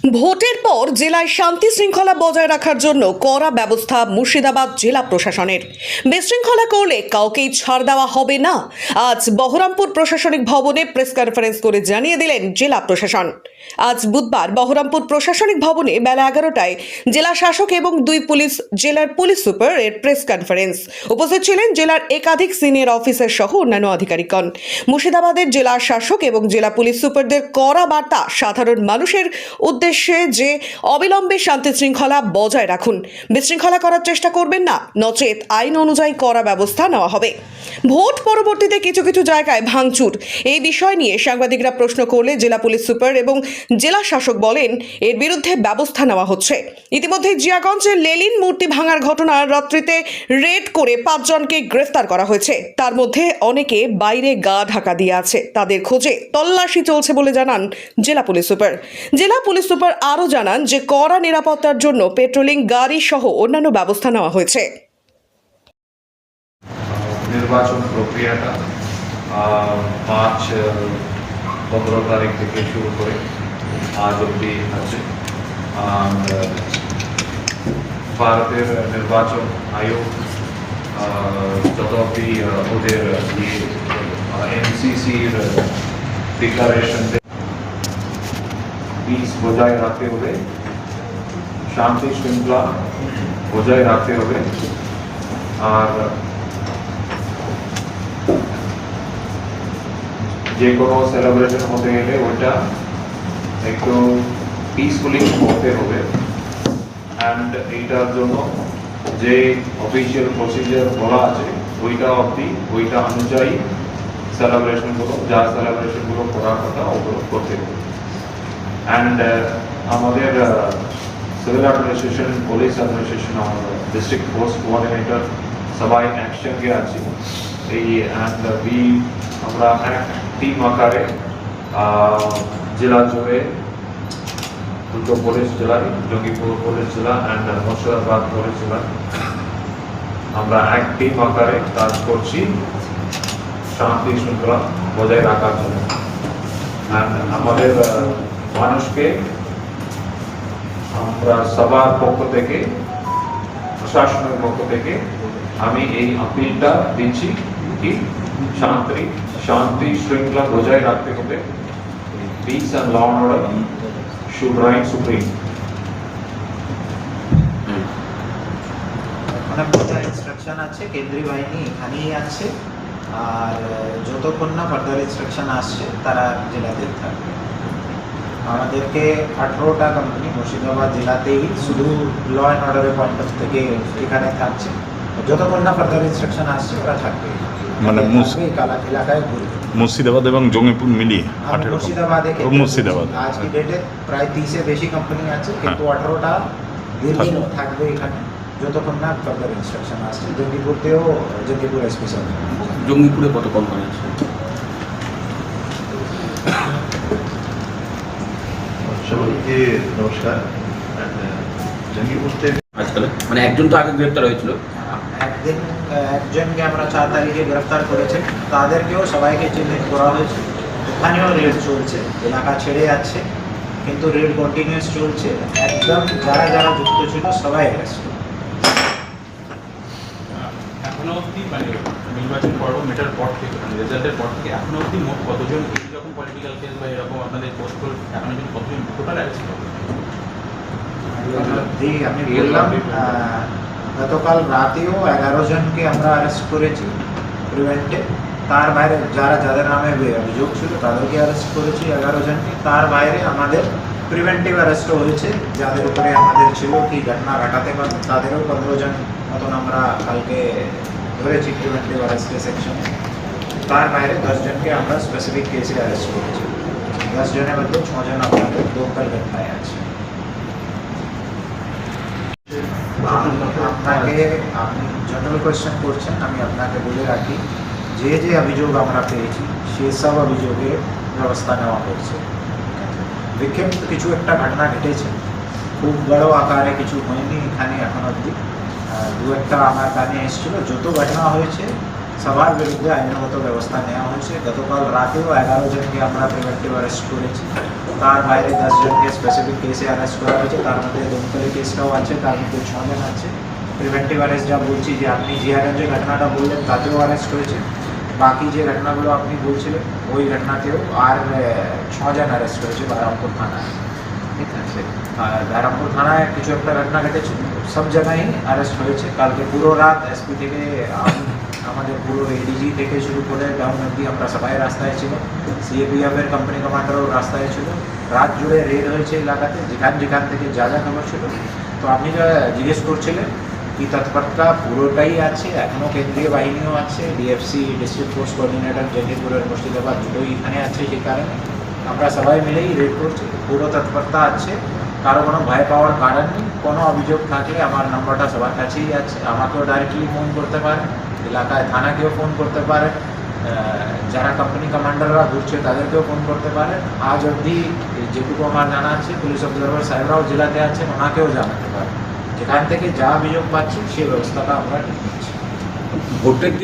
ভোটের পর জেলায় শান্তি শৃঙ্খলা বজায় রাখার জন্য কড়া ব্যবস্থা মুর্শিদাবাদ জেলা প্রশাসনের। বিশৃঙ্খলা করলে কাউকেই ছাড় দেওয়া হবে না। আজ বহরমপুর প্রশাসনিক ভবনে প্রেস কনফারেন্স করে জানিয়ে দিলেন জেলা প্রশাসন। আজ বুধবার বহরমপুর প্রশাসনিক ভবনে বেলা 11টায় জেলা শাসক এবং জেলার পুলিশ সুপার এর প্রেস কনফারেন্স। উপস্থিত ছিলেন জেলার একাধিক সিনিয়র অফিসার সহ অন্যান্য আধিকারিকগণ। মুর্শিদাবাদের জেলা শাসক এবং জেলা পুলিশ সুপারদের কড়া বার্তা সাধারণ মানুষের উদ্দেশ্যে যে অবিলম্বে শান্তি শৃঙ্খলা বজায় রাখুন, বিশৃঙ্খলা করার চেষ্টা করবেন না, নচেত আইন অনুযায়ী কড়া ব্যবস্থা নেওয়া হবে। ভোট পরবর্তীতে কিছু কিছু জায়গায় ভাঙচুর, এই বিষয় নিয়ে সাংবাদিকরা প্রশ্ন করলে জেলা পুলিশ সুপার এবং জেলা শাসক বলেন এর বিরুদ্ধে ব্যবস্থা নেওয়া হচ্ছে। ইতিমধ্যে জিয়াগঞ্জের লেলিন মূর্তি ভাঙার ঘটনার রাত্রিতে রেড করে 5 জনকে গ্রেফতার করা হয়েছে। তার মধ্যে অনেকে বাইরে গা ঢাকা দিয়ে আছে, তাদের খোঁজে তল্লাশি চলছে বলে জানান জেলা পুলিশ সুপার। জেলা পুলিশ সুপার আরও জানান যে কড়া নিরাপত্তার জন্য পেট্রোলিং গাড়ি সহ অন্যান্য ব্যবস্থা নেওয়া হয়েছে। নির্বাচন প্রক্রিয়াটা 5-15 তারিখ থেকে শুরু করে আজ অবধি আছে। ভারতের নির্বাচন আয়োগ যত অবধি ওদের এনসিসির ডিক্লারেশন পিস বজায় রাখতে হবে, শান্তি শৃঙ্খলা বজায় রাখতে হবে। আর যে কোনো সেলিব্রেশন হতে গেলে ওইটা একটু পিসফুলি হতে হবে। অ্যান্ড এইটার জন্য যে অফিসিয়াল প্রসিজার বলা আছে ওইটা অনুযায়ী সেলিব্রেশনগুলো করার কথা ওগুলো করতে হবে। অ্যান্ড আমাদের civil administration, police administration, district force coordinator সবাই অ্যাকশনকে আছে। এই অ্যান্ড আমরা এক টিম আকারে জেলা জুড়ে দুটো পুলিশ জেলায়, জঙ্গিপুর পুলিশ জেলা অ্যান্ড মুর্শিদাবাদ পুলিশ জেলা, আমরা এক টিম আকারে কাজ করছি শান্তি শৃঙ্খলা বজায় রাখার জন্য। অ্যান্ড আমাদের মানুষকে আমরা সবার পক্ষ থেকে, প্রশাসনের পক্ষ থেকে আমি এই আপিলটা দিচ্ছি কি শান্তি শৃঙ্খলা বজায় রাখতে হবে। Peace and law and order should right supreme. Instruction আছে, কেন্দ্রীয় বাহিনী এখানেই আছে, আর যতক্ষণ না ফার্দার ইনস্ট্রাকশন আসছে তারা জেলাতে থাকবে। আমাদেরকে 18টা কোম্পানি মুর্শিদাবাদ জেলাতেই শুধু ল অ্যান্ড অর্ডারের পয়েন্ট অফ থেকে এখানে থাকছে। যতক্ষণ না ফার্দার ইনস্ট্রাকশন আসছে ওরা থাকবে, মানে এলাকায় ঘুরবে। মুর্শিদাবাদ এবং জঙ্গিপুর মিলিয়ে মুর্শিদাবাদ আজকে ডেটে প্রায় 30-এর বেশি কোম্পানি আছে, কিন্তু 18টা দীর্ঘদিন থাকবে এখানে যতক্ষণ না ফার্দার ইনস্ট্রাকশন আসছে। জঙ্গিপুর স্পেশাল। জঙ্গিপুরে কত কোম্পানি আছে? সবাইকে নমস্কার। জঙ্গিপুরতে আজকাল মানে একজন তো আগে গ্রেপ্তার হয়েছিল, একজনকে আমরা 4 তারিখে গ্রেফতার করেছি, তাদেরকেও সবাইকে চিহ্নিত করা হয়েছে। ওখানেও রেড চলছে, এলাকা ছেড়ে যাচ্ছে, কিন্তু রেড কন্টিনিউয়াস চলছে। একদম যারা যারা যুক্ত ছিল সবাই অ্যারেস্ট। এখনো অবধি মানে নির্বাচন পর্ব মেটার পর থেকে, মানে রেজাল্টের পর থেকে এখনো অবধি মোট কতজন এইরকম পলিটিক্যাল কেস বা এরকম আপনাদের পোস্ট করে এখনো অবধি কতজন টোটাল অ্যারেস্ট হবে? আমি বললাম গতকাল রাতেও 11 জনকে আমরা অ্যারেস্ট করেছি প্রিভেন্টে। তার বাইরে যাদের নামে অভিযোগ ছিল তাদেরকে অ্যারেস্ট করেছি 11 জনকে। তার বাইরে আমাদের প্রিভেন্টিভ অ্যারেস্টও হয়েছে, যাদের উপরে আমাদের ছিল কি ঘটনা ঘটাতে পারে তাদেরও 15 জন মতন আমরা কালকে ধরেছি প্রিভেন্টিভ অ্যারেস্টের সেকশনে। তার বাইরে 10 জনকে আমরা স্পেসিফিক কেসে অ্যারেস্ট করেছি। 10 জনের মধ্যে 6 জন আমাদের লোকাল ঘটনায় আছে। আপনাকে আপনি জেনারেল কোয়েশ্চেন করছেন, আমি আপনাকে বলে রাখি যে অভিযোগ আমরা পেয়েছি সেসব অভিযোগের ব্যবস্থা নেওয়া হয়েছে। বিক্ষিপ্ত কিছু একটা ঘটনা ঘটেছে, খুব বড় আকারে কিছু হয়নি এখানে এখন অবধি। 2-একটা আমার কানে এসেছিল। যত ঘটনা হয়েছে সবার বিরুদ্ধে আইনগত ব্যবস্থা নেওয়া হয়েছে। গতকাল রাতেও 11 জনকে আমরা প্রিভেন্টিভ অ্যারেস্ট করেছি। তার বাইরে 10 জনকে স্পেসিফিক কেসে অ্যারেস্ট করা হয়েছে, তার মধ্যে দমকলে কেসটাও আছে, তার মধ্যে 6 জন আছে। প্রিভেন্টিভ অ্যারেস্ট যা বলছি যে আপনি জিআরএন যে ঘটনাটা বললেন তাতেও অ্যারেস্ট হয়েছে, বাকি যে ঘটনাগুলো আপনি বলছিলেন ওই ঘটনাতেও আর 6 জন অ্যারেস্ট হয়েছে বারামপুর থানায়। ঠিক আছে, আর বারামপুর থানায় কিছু একটা ঘটনা ঘটেছে, সব জায়গায় অ্যারেস্ট হয়েছে। কালকে পুরো রাত এসপি থেকে আমাদের পুরো এডিজি থেকে শুরু করে ডাউন অব্দি আমরা সবাই রাস্তায় ছিল, সিএপিএফের কোম্পানি কমান্ডারও রাস্তায় ছিল। রাত জুড়ে রেড হয়েছে এলাকাতে, যেখান থেকে যা যা খবর ছিল। তো আপনি যা জিজ্ঞেস করছিলেন কি তৎপরতা পুরোটাই আছে, এখনও কেন্দ্রীয় বাহিনীও আছে, ডিএফসি ডিস্ট্রিক্ট ফোর্স কোঅর্ডিনেটর জঙ্গিপুরের মুর্শিদাবাদ দুটোই এখানে আছে। সেই কারণে আমরা সবাই মিলেই রেড করছি, পুরো তৎপরতা আছে, কারো কোনো ভয় পাওয়ার কারণ নেই। কোনো অভিযোগ থাকলে আমার নাম্বারটা সবার কাছেই আছে, আমাকেও ডাইরেক্টলি ফোন করতে পারেন, এলাকায় থানাকেও ফোন করতে পারেন, যারা কোম্পানি কমান্ডাররা ঘুরছে তাদেরকেও ফোন করতে পারেন। আজ অবধি যেটুকু আমার জানা আছে পুলিশ অবজারভার সাহেবরাও জেলাতে আছেন, ওনাকেও জানাতে পারেন। যেখান থেকে যা অভিযোগ পাচ্ছি সেই ব্যবস্থাটা আমরা নিচ্ছি। ভোটের দিন